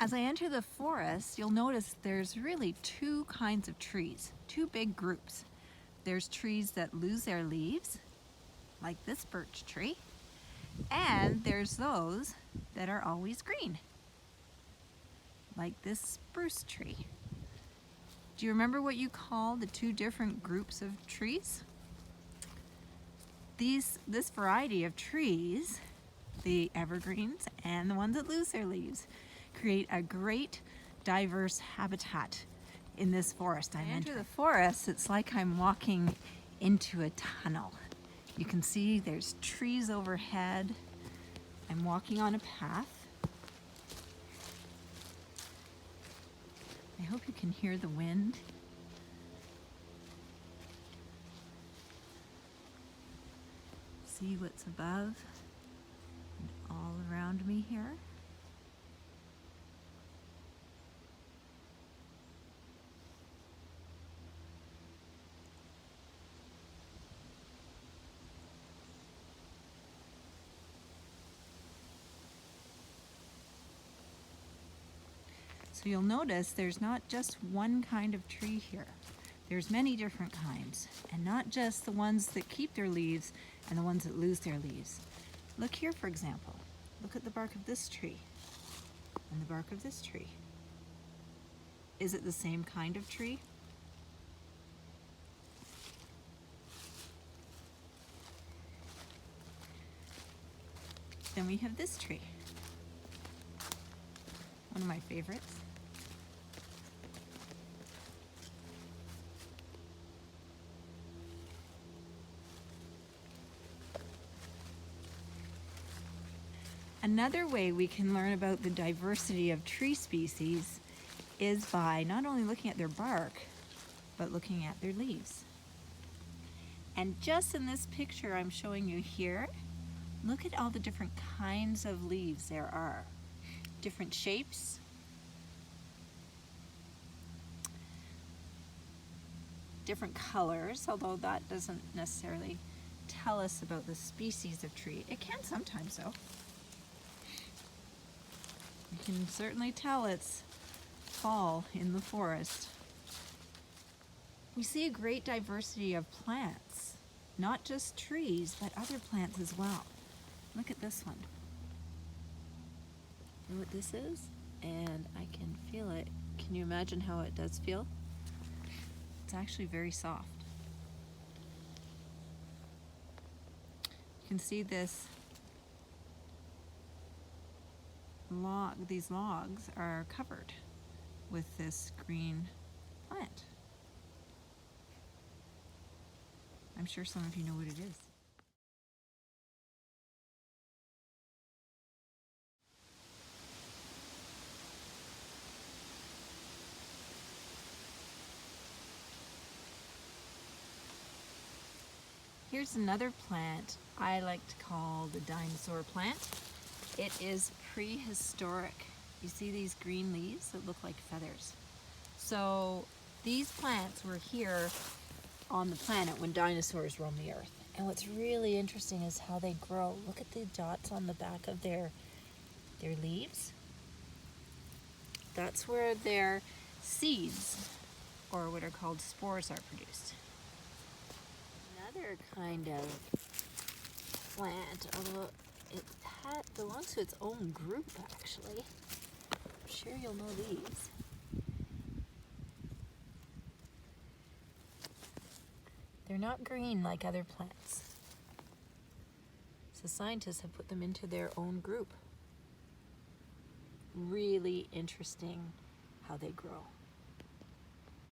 As I enter the forest, you'll notice there's really two kinds of trees, two big groups. There's trees that lose their leaves, like this birch tree, and there's those that are always green, like this spruce tree. Do you remember what you call the two different groups of trees? This variety of trees, the evergreens and the ones that lose their leaves, create a great diverse habitat in this forest I'm entering. The forest, it's like I'm walking into a tunnel. You can see there's trees overhead. I'm walking on a path. I hope you can hear the wind. See what's above and all around me here. So you'll notice there's not just one kind of tree here. There's many different kinds, and not just the ones that keep their leaves and the ones that lose their leaves. Look here, for example. Look at the bark of this tree and the bark of this tree. Is it the same kind of tree? Then we have this tree, one of my favorites. Another way we can learn about the diversity of tree species is by not only looking at their bark, but looking at their leaves. And just in this picture I'm showing you here, look at all the different kinds of leaves there are. Different shapes, different colors, although that doesn't necessarily tell us about the species of tree. It can sometimes though. You can certainly tell it's fall in the forest. We see a great diversity of plants, not just trees, but other plants as well. Look at this one. You know what this is? And I can feel it. Can you imagine how it does feel? It's actually very soft. You can see this these logs are covered with this green plant. I'm sure some of you know what it is. Here's another plant I like to call the dinosaur plant. It is prehistoric. You see these green leaves that look like feathers. So these plants were here on the planet when dinosaurs roamed the earth. And what's really interesting is how they grow. Look at the dots on the back of their leaves. That's where their seeds, or what are called spores, are produced. Another kind of plant, although it belongs to its own group actually. I'm sure you'll know these. They're not green like other plants. So scientists have put them into their own group. Really interesting how they grow.